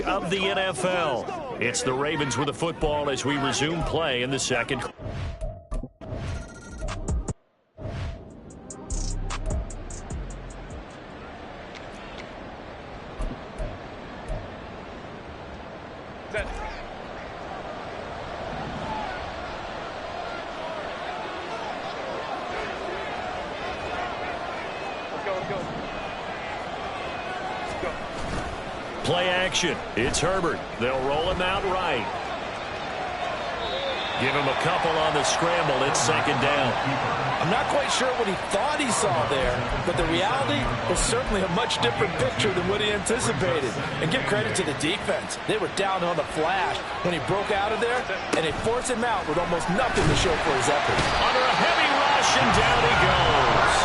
Of the NFL. It's the Ravens with the football as we resume play in the second. Play action. It's Herbert. They'll roll him out right. Give him a couple on the scramble. It's second down. I'm not quite sure what he thought he saw there, but the reality was certainly a much different picture than what he anticipated. And give credit to the defense. They were down on the flash when he broke out of there, and they forced him out with almost nothing to show for his effort. Under a heavy rush, and down he goes.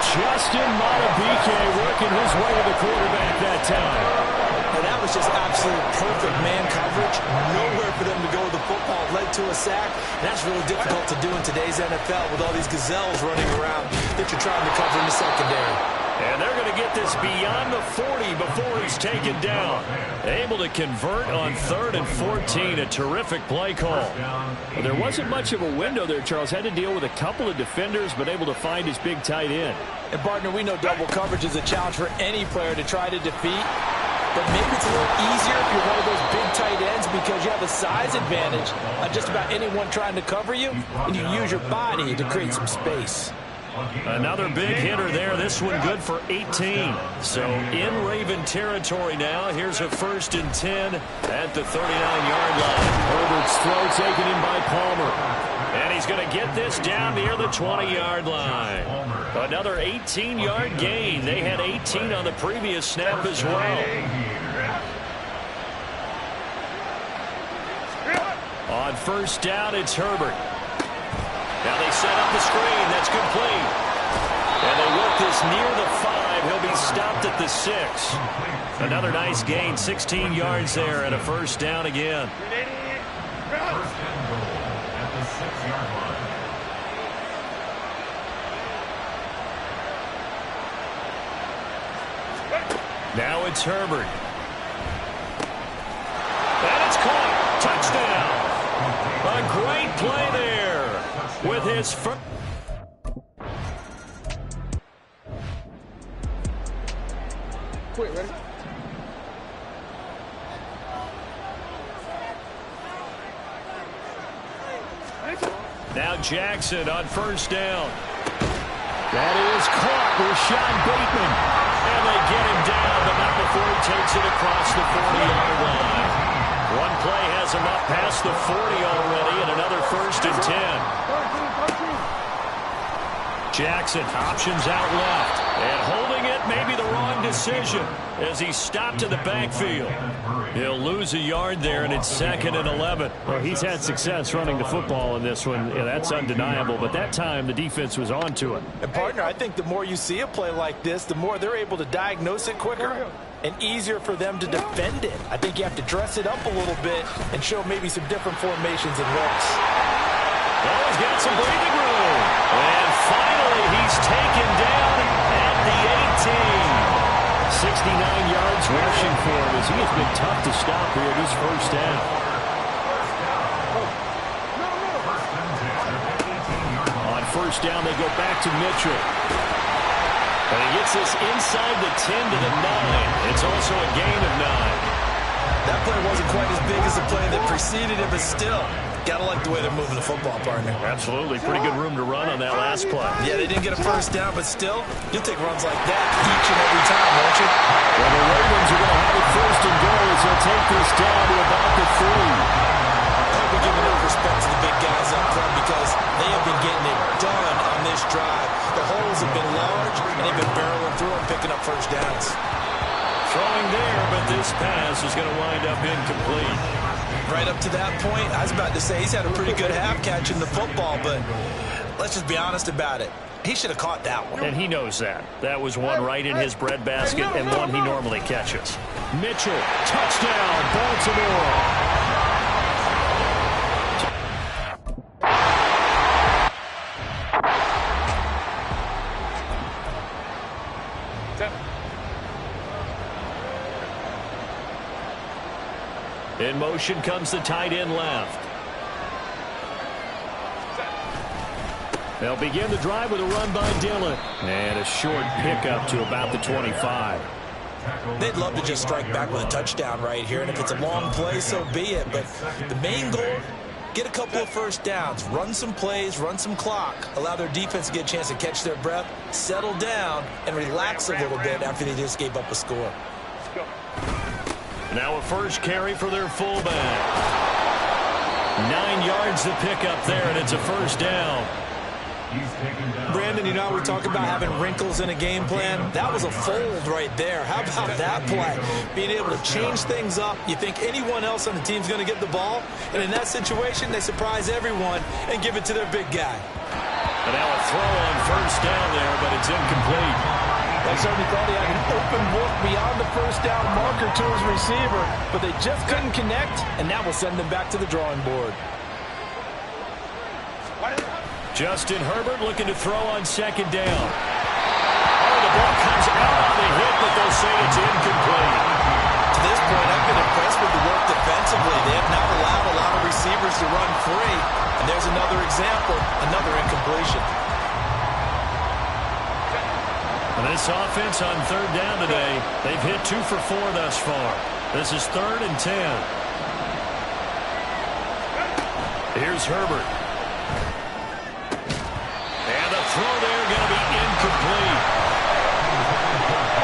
Justin Madubuike working his way to the quarterback that time. And that was just absolute perfect man coverage. Nowhere for them to go with the football. Led to a sack. And that's really difficult to do in today's NFL with all these gazelles running around that you're trying to cover in the secondary. And they're going to get this beyond the 40 before he's taken down. Able to convert on 3rd and 14. A terrific play call. Well, there wasn't much of a window there, Charles. Had to deal with a couple of defenders, but able to find his big tight end. And, partner, we know double coverage is a challenge for any player to try to defeat. But maybe it's a little easier if you're one of those big tight ends because you have a size advantage on just about anyone trying to cover you, and you use your body to create some space. Another big hitter there. This one good for 18. So in Raven territory now. Here's a 1st and 10 at the 39-yard line. Herbert's throw taken in by Palmer. And he's going to get this down near the 20-yard line. Another 18-yard gain. They had 18 on the previous snap as well. On 1st down, it's Herbert. Now they set up the screen. That's complete. And they work this near the 5. He'll be stopped at the 6. Another nice gain. 16 yards there and a 1st down again. Now it's Herbert. And it's caught. Touchdown. A great play there with his first. Wait, ready? Now Jackson on 1st down. That is caught with Sean Bateman. And they get him down, but not before he takes it across the 40-yard line. One play has him up past the 40 already, and another 1st and 10. Jackson options out left. And holding it may be the wrong decision as he stopped in the backfield. He'll lose a yard there, and it's 2nd and 11. Well, he's had success running the football in this one. Yeah, that's undeniable. But that time, the defense was on to it. And, partner, I think the more you see a play like this, the more they're able to diagnose it quicker and easier for them to defend it. I think you have to dress it up a little bit and show maybe some different formations and looks. Well, he's got some breathing room. And finally, he's taken down at the 18. 69 yards rushing for him as he has been tough to stop here this 1st down. On 1st down, they go back to Mitchell. And he gets this inside the 10 to the 9. It's also a gain of 9. That play wasn't quite as big as the play that preceded it, but still, gotta like the way they're moving the football, partner. Absolutely. Pretty good room to run on that last play. Yeah, they didn't get a 1st down, but still, you'll take runs like that each and every time, won't you? Well, the Ravens are going to have it 1st and goal as they'll take this down to about the 3. I hope we give enough respect to the big guys up front because they have been getting it done on this drive. The holes have been large, and they've been barreling through and picking up 1st downs. Throwing there, but this pass is going to wind up incomplete. Right up to that point, I was about to say he's had a pretty good half catching the football, but let's just be honest about it. He should have caught that one. And he knows that. That was one right in his breadbasket and one he normally catches. Mitchell, touchdown, Baltimore. In motion comes the tight end left. They'll begin the drive with a run by Dillon. And a short pickup to about the 25. They'd love to just strike back with a touchdown right here, and if it's a long play, so be it. But the main goal, get a couple of first downs, run some plays, run some clock, allow their defense to get a chance to catch their breath, settle down, and relax a little bit after they just gave up a score. Now a first carry for their fullback. 9 yards to pick up there, and it's a first down. Brandon, you know how we talk about having wrinkles in a game plan? That was a fold right there. How about that play? Being able to change things up. You think anyone else on the team's going to get the ball? And in that situation, they surprise everyone and give it to their big guy. And now a throw on first down there, but it's incomplete. They certainly thought he had an open look beyond the first down marker to his receiver, but they just couldn't connect, and that will send them back to the drawing board. Justin Herbert looking to throw on second down. Oh, the ball comes out on the hit, but they'll say it's incomplete. To this point, I've been impressed with the work defensively. They have not allowed a lot of receivers to run free. And there's another example, another incompletion. And this offense on third down today, they've hit 2 for 4 thus far. This is 3rd and 10. Here's Herbert. And the throw there going to be incomplete.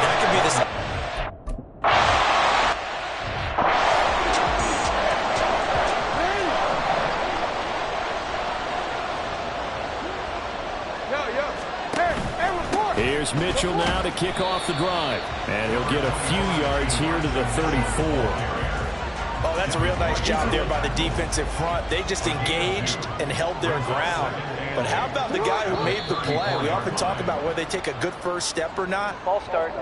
That could be the... Here's Mitchell now to kick off the drive. And he'll get a few yards here to the 34. Oh, that's a real nice job there by the defensive front. They just engaged and held their ground. But how about the guy who made the play? We often talk about whether they take a good first step or not.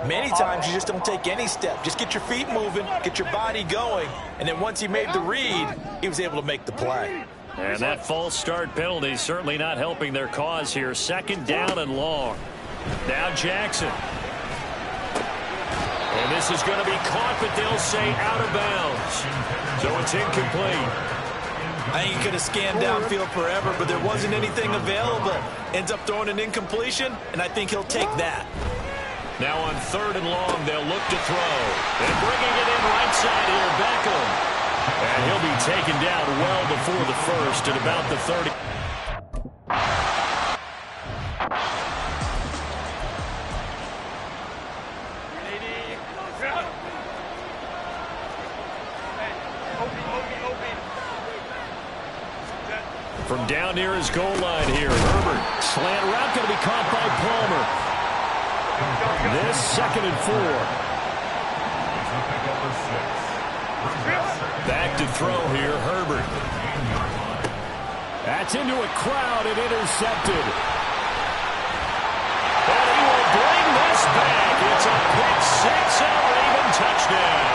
Many times you just don't take any step. Just get your feet moving, get your body going, and then once he made the read, he was able to make the play. And that false start penalty certainly not helping their cause here. 2nd down and long. Now Jackson. And this is going to be caught, but they'll say out of bounds. So it's incomplete. I think he could have scanned downfield forever, but there wasn't anything available. Ends up throwing an incompletion, and I think he'll take that. Now on 3rd and long, they'll look to throw. And bringing it in right side here, Beckham. And he'll be taken down well before the first at about the 30. From down near his goal line here, Herbert. Slant route going to be caught by Palmer. This 2nd and 4. Back to throw here, Herbert. That's into a crowd and intercepted. And he will bring this back. It's a pick 6 and a Raven touchdown.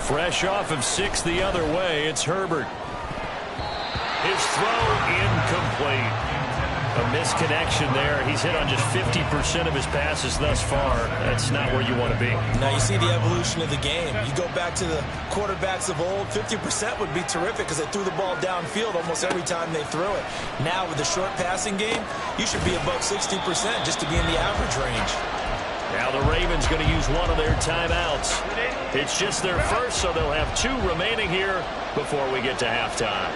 Fresh off of 6 the other way, it's Herbert. His throw incomplete. A misconnection there. He's hit on just 50% of his passes thus far. That's not where you want to be. Now you see the evolution of the game. You go back to the quarterbacks of old, 50% would be terrific because they threw the ball downfield almost every time they threw it. Now with the short passing game, you should be above 60% just to be in the average range. Now the Ravens going to use one of their timeouts. It's just their first, so they'll have 2 remaining here before we get to halftime.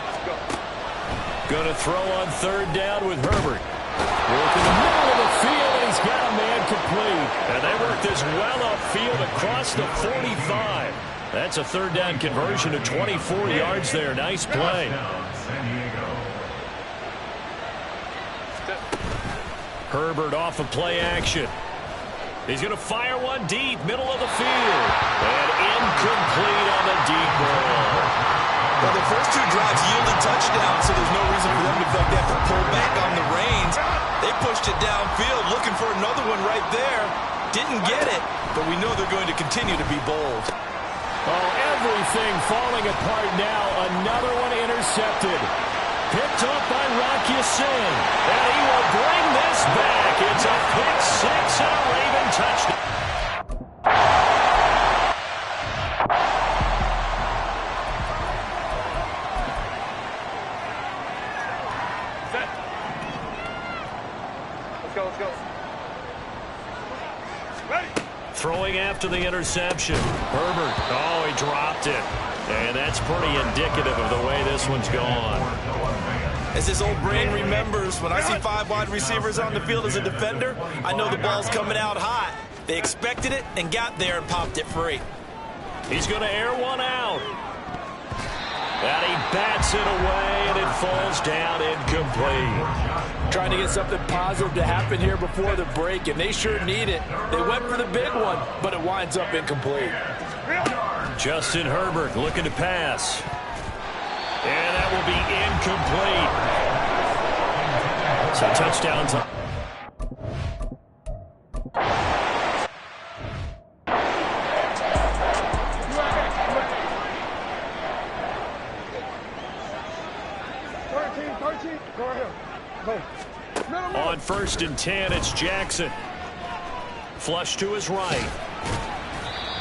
Going to throw on 3rd down with Herbert. Work in the middle of the field, and he's got a man complete. And they work this well upfield across the 45. That's a 3rd down conversion to 24 yards there. Nice play. Herbert off of play action. He's going to fire one deep, middle of the field. And incomplete on the deep ball. Well, the first 2 drives yielded touchdowns, so there's no reason for them to feel like they have to pull back on the reins. They pushed it downfield, looking for another one right there. Didn't get it, but we know they're going to continue to be bold. Oh, everything falling apart now. Another one intercepted. Picked up by Rock Ya-Sin. And he will bring this back. It's a pick six and a Raven touchdown. Let's go, let's go. Ready. Throwing after the interception. Herbert. Oh, he dropped it. And that's pretty indicative of the way this one's gone. As his old brain remembers, when I see 5 wide receivers on the field as a defender, I know the ball's coming out hot. They expected it and got there and popped it free. He's going to air one out. And he bats it away, and it falls down incomplete. Trying to get something positive to happen here before the break, and they sure need it. They went for the big one, but it winds up incomplete. Justin Herbert looking to pass. And that will be incomplete. So touchdowns. Go ahead. Go. On 1st and 10, it's Jackson. Flush to his right.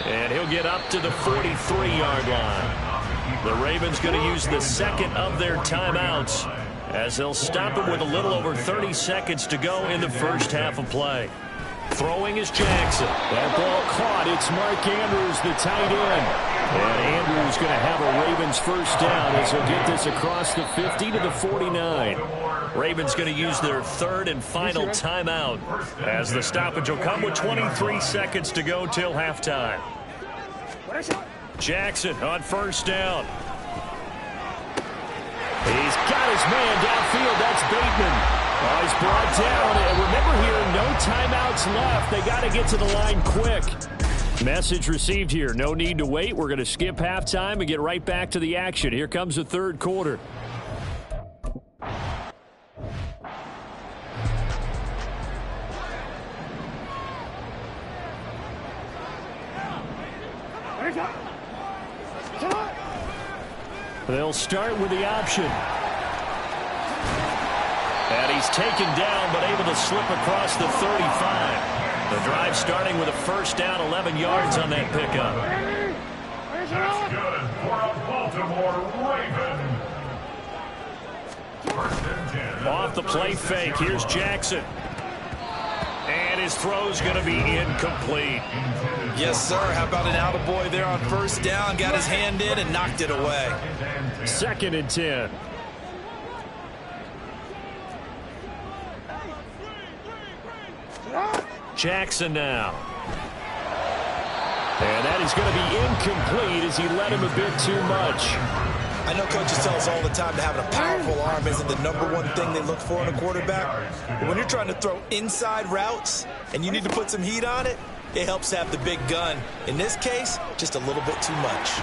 And he'll get up to the 43-yard line. The Ravens going to use the second of their timeouts as they'll stop him with a little over 30 seconds to go in the first half of play. Throwing is Jackson. That ball caught. It's Mark Andrews, the tight end. And Andrews going to have a Ravens first down as he'll get this across the 50 to the 49. Ravens going to use their third and final timeout as the stoppage will come with 23 seconds to go till halftime. Jackson on 1st down. He's got his man downfield. That's Bateman. Oh, he's brought down. And remember here, no timeouts left. They got to get to the line quick. Message received here. No need to wait. We're going to skip halftime and get right back to the action. Here comes the third quarter. They'll start with the option. And he's taken down, but able to slip across the 35. The drive starting with a first down, 11 yards on that pickup. That's good for a Baltimore Raven. 1st and 10. Off the play fake, here's Jackson. And his throw's going to be incomplete. Yes, sir. How about an attaboy there on 1st down? Got his hand in and knocked it away. 2nd and 10. Jackson now. And that is going to be incomplete as he led him a bit too much. I know coaches tell us all the time that having a powerful arm isn't the #1 thing they look for in a quarterback. But when you're trying to throw inside routes and you need to put some heat on it, it helps have the big gun. In this case, just a little bit too much.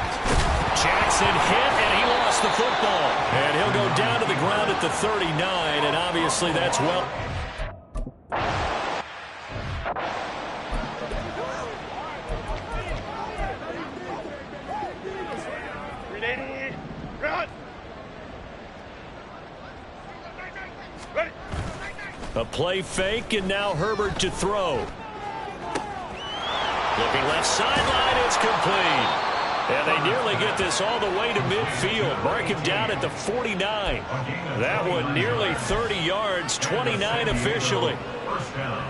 Jackson hit, and he lost the football. And he'll go down to the ground at the 39, and obviously that's well. A play fake, and now Herbert to throw. Looking left sideline, it's complete. And they nearly get this all the way to midfield. Mark him down at the 49. That one nearly 30 yards, 29 officially.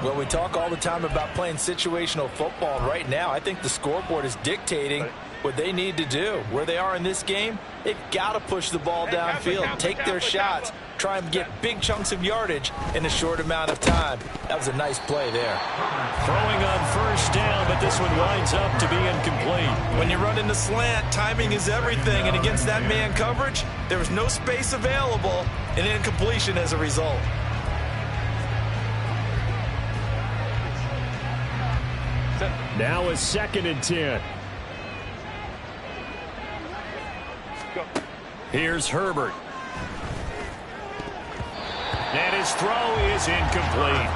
Well, we talk all the time about playing situational football. Right now, I think the scoreboard is dictating what they need to do. Where they are in this game, they've got to push the ball downfield, take their shots, try and get big chunks of yardage in a short amount of time. That was a nice play there. Throwing on 1st down, but this one winds up to be incomplete. When you run in the slant, timing is everything, and against that man coverage, there was no space available, and incompletion as a result. Now a 2nd and 10. Here's Herbert. And his throw is incomplete.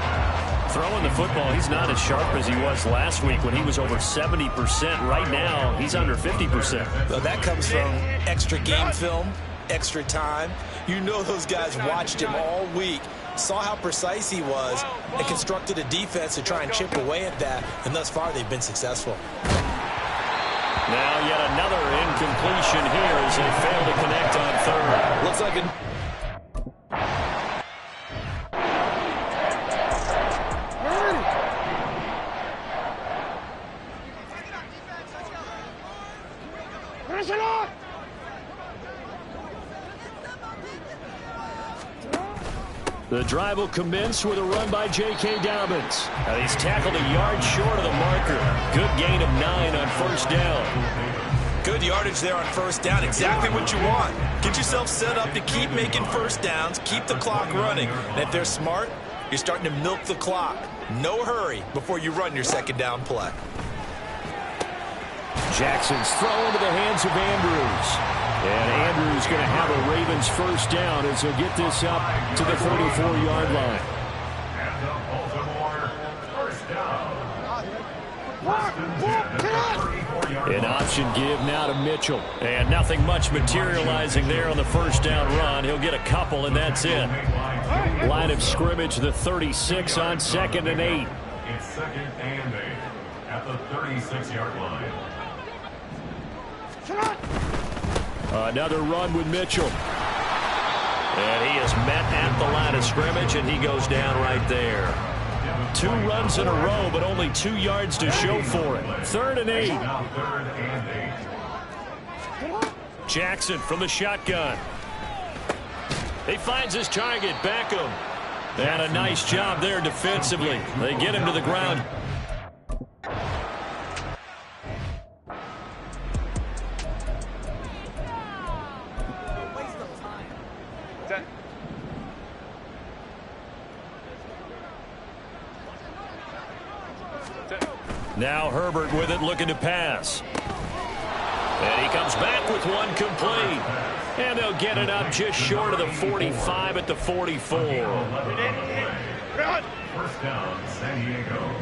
Throwing the football, he's not as sharp as he was last week when he was over 70%. Right now, he's under 50%. Well, that comes from extra game film, extra time. You know those guys watched him all week, saw how precise he was, and constructed a defense to try and chip away at that, and thus far they've been successful. Now yet another incompletion here as they fail to connect on third. Looks like a... The drive will commence with a run by J.K. Dobbins. He's tackled a yard short of the marker. Good gain of 9 on first down. Good yardage there on first down. Exactly what you want. Get yourself set up to keep making first downs, keep the clock running. And if they're smart, you're starting to milk the clock. No hurry before you run your second down play. Jackson's throw into the hands of Andrews. And Andrews going to have a Ravens first down as he'll get this up to the 34-yard line. And the Baltimore first down. An option give now to Mitchell. And nothing much materializing there on the first down run. He'll get a couple, and that's it. Line of scrimmage, the 36 on 2nd and 8. It's 2nd and 8 at the 36-yard line. Another run with Mitchell. And he is met at the line of scrimmage, and he goes down right there. 2 runs in a row, but only 2 yards to show for it. 3rd and 8. Now 3rd and 8. Jackson from the shotgun. He finds his target, Beckham. And a nice job there defensively. They get him to the ground. Now Herbert with it, looking to pass. And he comes back with one complete. And they'll get it up just short of the 45 at the 44. First down, San Diego.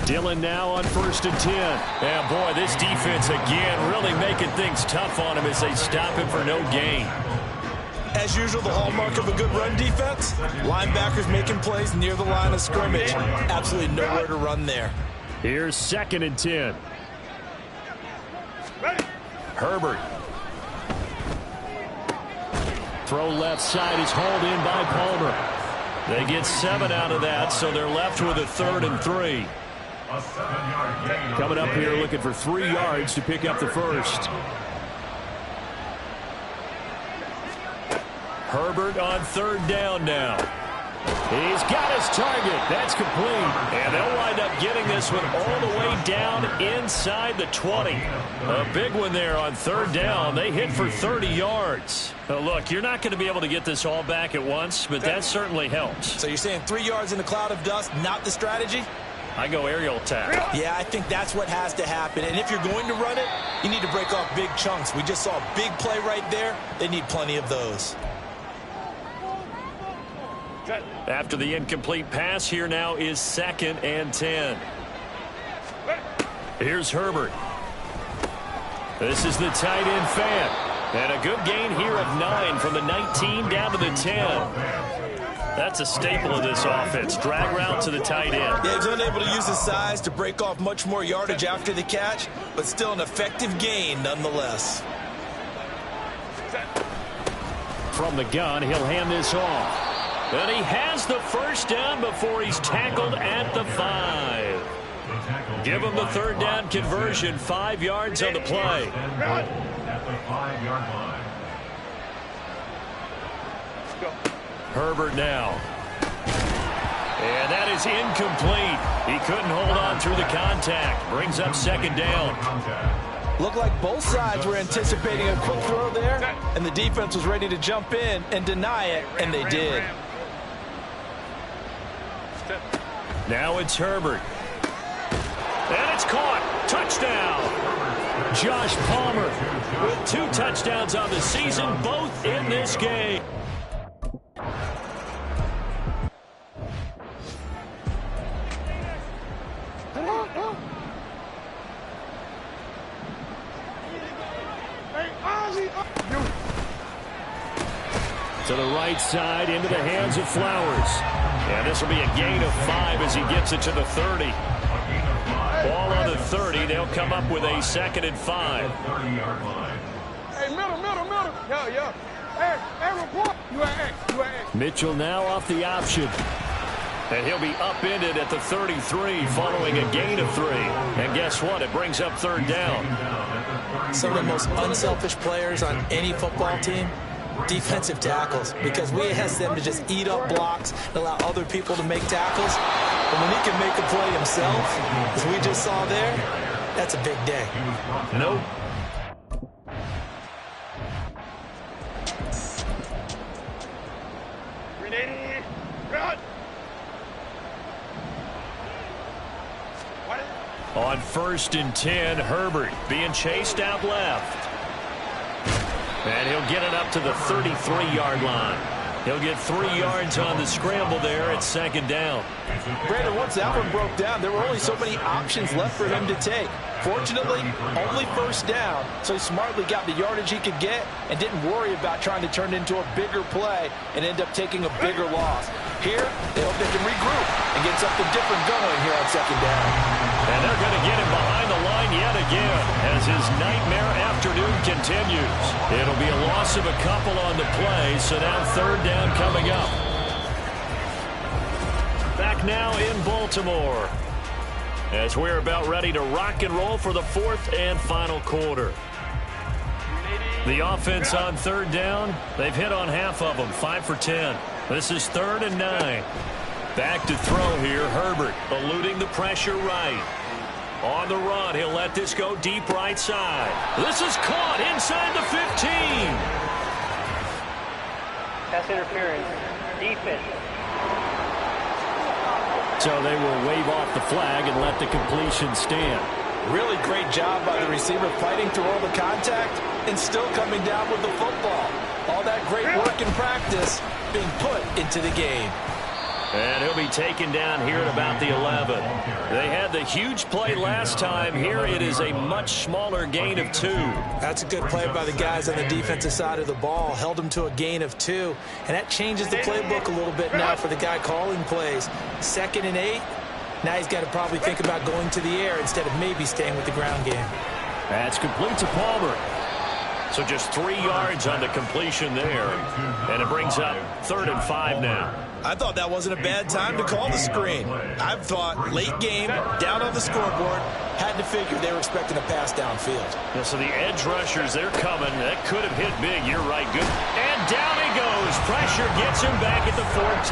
Dillon now on 1st and 10. And boy, this defense again really making things tough on him as they stop him for no gain. As usual, the hallmark of a good run defense, linebackers making plays near the line of scrimmage. Absolutely nowhere to run there. Here's 2nd and 10. Herbert. Throw left side is hauled in by Palmer. They get 7 out of that, so they're left with a 3rd and 3. A 7-yard gain. Coming up here looking for 3 yards to pick up the first. Herbert on 3rd down now. He's got his target. That's complete. And they'll wind up getting this one all the way down inside the 20. A big one there on 3rd down. They hit for 30 yards. Now look, you're not going to be able to get this all back at once, but that certainly helps. So you're saying 3 yards in a cloud of dust, not the strategy? I go aerial attack. Yeah, I think that's what has to happen. And if you're going to run it, you need to break off big chunks. We just saw a big play right there. They need plenty of those. After the incomplete pass, here now is 2nd and 10. Here's Herbert. This is the tight end fan. And a good gain here of 9 from the 19 down to the 10. That's a staple of this offense. Drag route to the tight end. Yeah, he's unable to use his size to break off much more yardage after the catch, but still an effective gain nonetheless. From the gun, he'll hand this off. And he has the first down before he's tackled at the 5. Give him the 3rd down conversion, 5 yards on the play. At the 5-yard line. Herbert now. And that is incomplete. He couldn't hold on through the contact. Brings up 2nd down. Looked like both sides were anticipating a quick throw there, and the defense was ready to jump in and deny it, and they did. Now it's Herbert. And it's caught. Touchdown. Josh Palmer with 2 touchdowns on the season, both in this game. To the right side, into the hands of Flowers. And this will be a gain of 5 as he gets it to the 30. Ball on the 30. They'll come up with a 2nd and 5. Hey, middle. Yeah. Hey, report. You at X. Mitchell now off the option. And he'll be upended at the 33 following a gain of 3. And guess what? It brings up 3rd down. Some of the most unselfish players on any football team, defensive tackles, because we ask them to just eat up blocks and allow other people to make tackles. But when he can make a play himself, as we just saw there, that's a big day. Nope. On 1st and 10, Herbert being chased out left. And he'll get it up to the 33-yard line. He'll get 3 yards on the scramble there at 2nd down. Brandon, once that one broke down, there were only so many options left for him to take. Fortunately, only 1st down, so he smartly got the yardage he could get and didn't worry about trying to turn it into a bigger play and end up taking a bigger loss. Here, they hope they can regroup and get something different going here on 2nd down. And they're going to get him behind the line yet again as his nightmare afternoon continues. It'll be a loss of a couple on the play, so now 3rd down coming up. Back now in Baltimore as we're about ready to rock and roll for the 4th and final quarter. The offense on 3rd down, they've hit on half of them, 5 for 10. This is 3rd and 9. Back to throw here, Herbert eluding the pressure right. On the run, he'll let this go deep right side. This is caught inside the 15. Pass interference. Defense. So they will wave off the flag and let the completion stand. Really great job by the receiver fighting through all the contact and still coming down with the football. All that great work in practice being put into the game. And he'll be taken down here at about the 11. They had the huge play last time. Here it is a much smaller gain of 2. That's a good play by the guys on the defensive side of the ball. Held him to a gain of 2. And that changes the playbook a little bit now for the guy calling plays. 2nd and 8. Now he's got to probably think about going to the air instead of maybe staying with the ground game. That's complete to Palmer. So just 3 yards on the completion there. And it brings up 3rd and 5 now. I thought that wasn't a bad time to call the screen. I thought late game, down on the scoreboard, had to figure they were expecting a pass downfield. Yeah, so the edge rushers, they're coming. That could have hit big. You're right. Good. And down he goes. Pressure gets him back at the 14.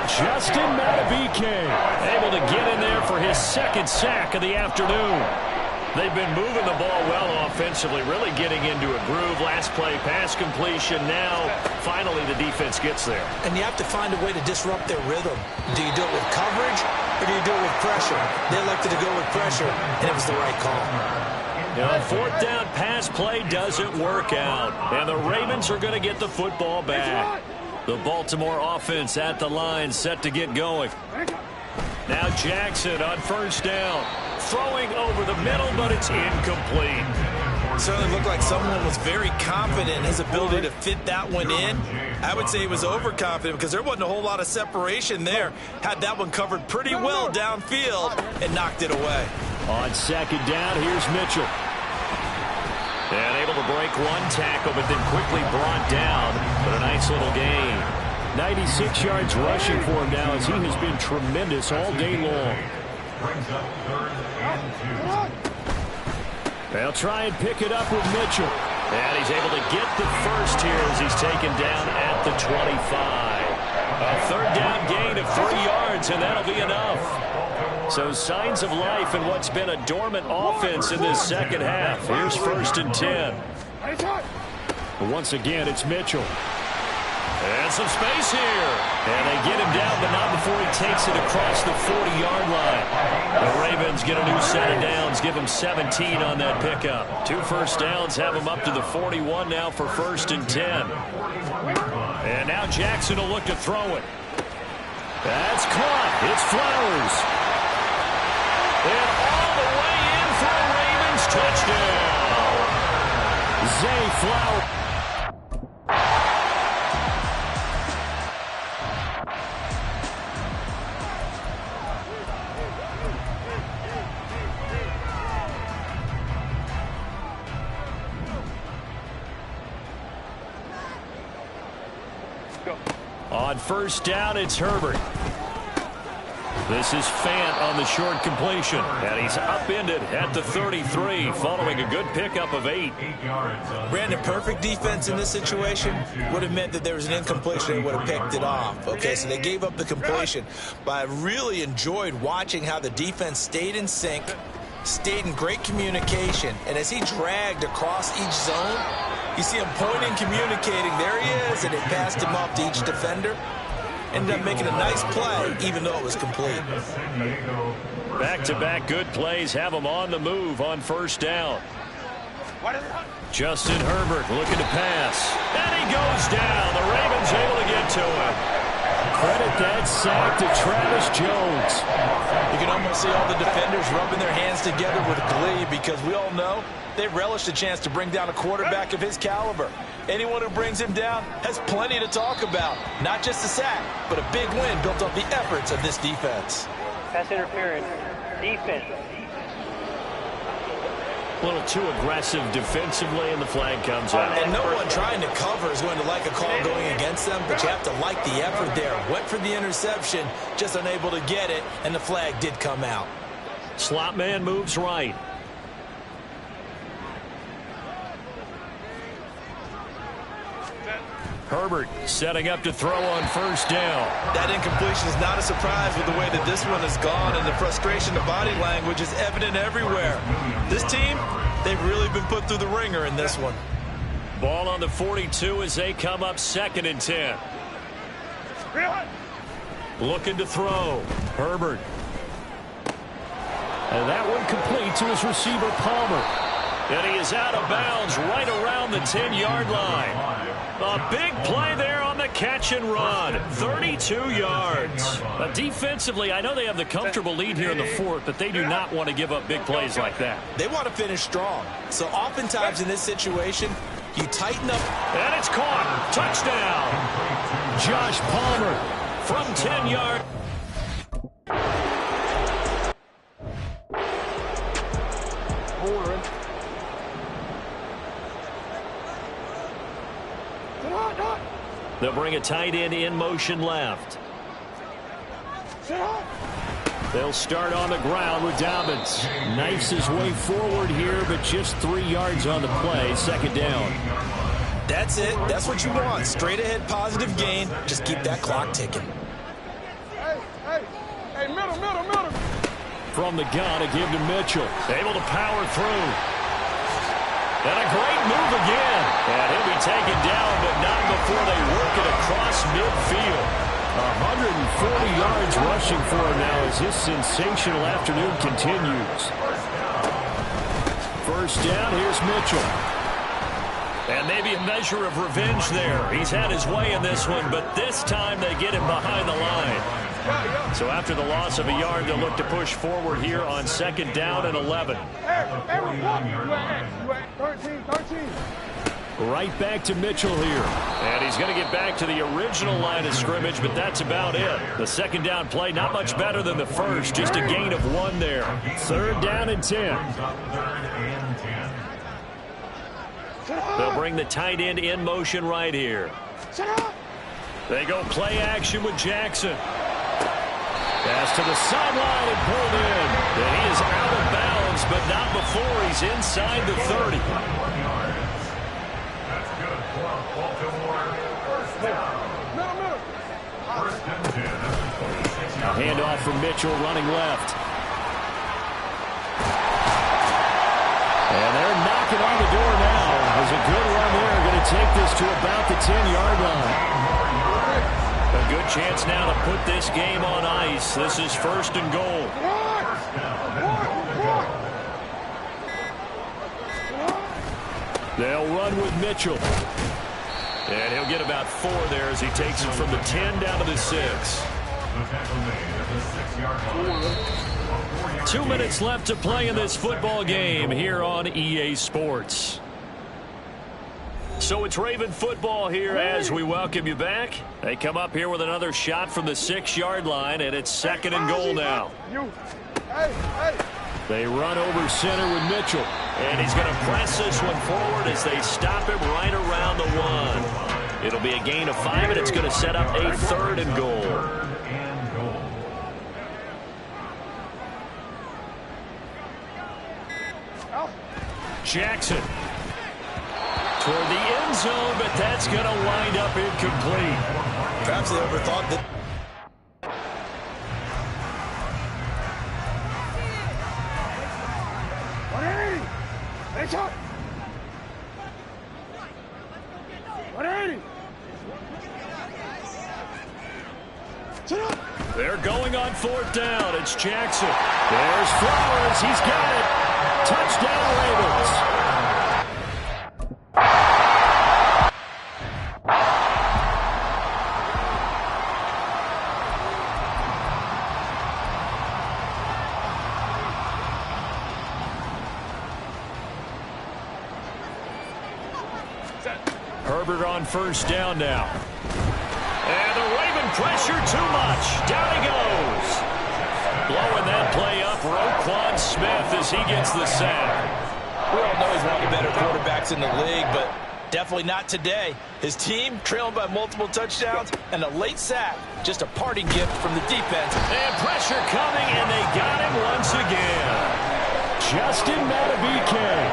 Justin Madubuike able to get in there for his 2nd sack of the afternoon. They've been moving the ball well offensively, really getting into a groove. Last play, pass completion. Now, finally, the defense gets there. And you have to find a way to disrupt their rhythm. Do you do it with coverage or do you do it with pressure? They elected to go with pressure, and it was the right call. Now, 4th down pass play doesn't work out. And the Ravens are going to get the football back. The Baltimore offense at the line, set to get going. Now Jackson on 1st down. Throwing over the middle, but it's incomplete. Certainly looked like someone was very confident in his ability to fit that one in. I would say he was overconfident because there wasn't a whole lot of separation there. Had that one covered pretty well downfield and knocked it away. On 2nd down, here's Mitchell. And able to break one tackle, but then quickly brought down. But a nice little gain. 96 yards rushing for him now as he has been tremendous all day long. They'll try and pick it up with Mitchell. And he's able to get the first here as he's taken down at the 25. A 3rd down gain of 3 yards, and that'll be enough. So signs of life in what's been a dormant offense in this 2nd half. Here's 1st and 10. Once again, it's Mitchell. And some space here. And they get him down, but not before he takes it across the 40-yard line. The Ravens get a new set of downs, give him 17 on that pickup. 2 first downs have him up to the 41 now for 1st and 10. And now Jackson will look to throw it. That's caught. It's Flowers. And all the way in for a Ravens touchdown. Zay Flowers. On first down, it's Herbert. This is Fant on the short completion. And he's upended at the 33, following a good pickup of 8. Brandon, perfect defense in this situation would have meant that there was an incompletion. They would have picked it off. Okay, so they gave up the completion. But I really enjoyed watching how the defense stayed in sync, stayed in great communication. And as he dragged across each zone, you see him pointing, communicating. There he is, and it passed him off to each defender. Ended up making a nice play, even though it was complete. Back-to-back good plays have him on the move on first down. Justin Herbert looking to pass. And he goes down. The Ravens able to get to him. Credit that sack to Travis Jones. You can almost see all the defenders rubbing their hands together with glee because we all know they relish the chance to bring down a quarterback of his caliber. Anyone who brings him down has plenty to talk about. Not just a sack, but a big win built off the efforts of this defense. Pass interference. Defense. A little too aggressive defensively, and the flag comes out. And no one trying to cover is going to like a call going against them, but you have to like the effort there. Went for the interception, just unable to get it, and the flag did come out. Slot man moves right. Herbert setting up to throw on first down. That incompletion is not a surprise with the way that this one has gone, and the frustration of body language is evident everywhere. This team, they've really been put through the ringer in this one. Ball on the 42 as they come up 2nd and 10. Looking to throw. Herbert. And that one complete to his receiver, Palmer. And he is out of bounds right around the 10-yard line. A big play there on the catch and run. 32 yards. Defensively, I know they have the comfortable lead here in the 4th, but they do not want to give up big plays like that. They want to finish strong. So oftentimes in this situation, you tighten up. And it's caught. Touchdown. Josh Palmer from 10 yards. They'll bring a tight end in motion left. They'll start on the ground with Dobbins. Knifes his way forward here, but just 3 yards on the play. 2nd down. That's it. That's what you want. Straight ahead positive gain. Just keep that clock ticking. Hey, middle. From the gun, to give to Mitchell. Able to power through. And a great move again. And he'll be taken down, but not before they work it across midfield. 140 yards rushing for him now as his sensational afternoon continues. First down, here's Mitchell. And maybe a measure of revenge there. He's had his way in this one, but this time they get him behind the line. So after the loss of a yard, they'll look to push forward here on 2nd down and 11. Right back to Mitchell here. And he's going to get back to the original line of scrimmage, but that's about it. The 2nd down play, not much better than the first, just a gain of 1 there. 3rd down and 10. They'll bring the tight end in motion right here. They go play action with Jackson. Pass to the sideline and pulled in. And he is out of bounds, but not before he's inside the 30. That's good for Baltimore. First down. First and 10. A handoff from Mitchell running left. And they're knocking on the door now. There's a good run there. Going to take this to about the 10-yard line. A good chance now to put this game on ice. This is 1st and goal. They'll run with Mitchell. And he'll get about 4 there as he takes it from the 10 down to the 6. 2 minutes left to play in this football game here on EA Sports. So it's Raven football here as we welcome you back. They come up here with another shot from the 6-yard line, and it's 2nd and goal now. They run over center with Mitchell. And he's going to press this one forward as they stop him right around the 1. It'll be a gain of 5, and it's going to set up a 3rd and goal. Jackson toward the end zone, but that's going to wind up incomplete. Perhaps they overthought that. They're going on 4th down. It's Jackson. There's Flowers. He's got it. Touchdown, Ravens. Herbert on 1st down now. And the Raven pressure too much. Down he goes. Blowing that play up, Roquan Smith as he gets the sack. We all know he's one of the better quarterbacks in the league, but definitely not today. His team trailing by multiple touchdowns and a late sack. Just a parting gift from the defense. And pressure coming, and they got him once again. Justin Madubuike.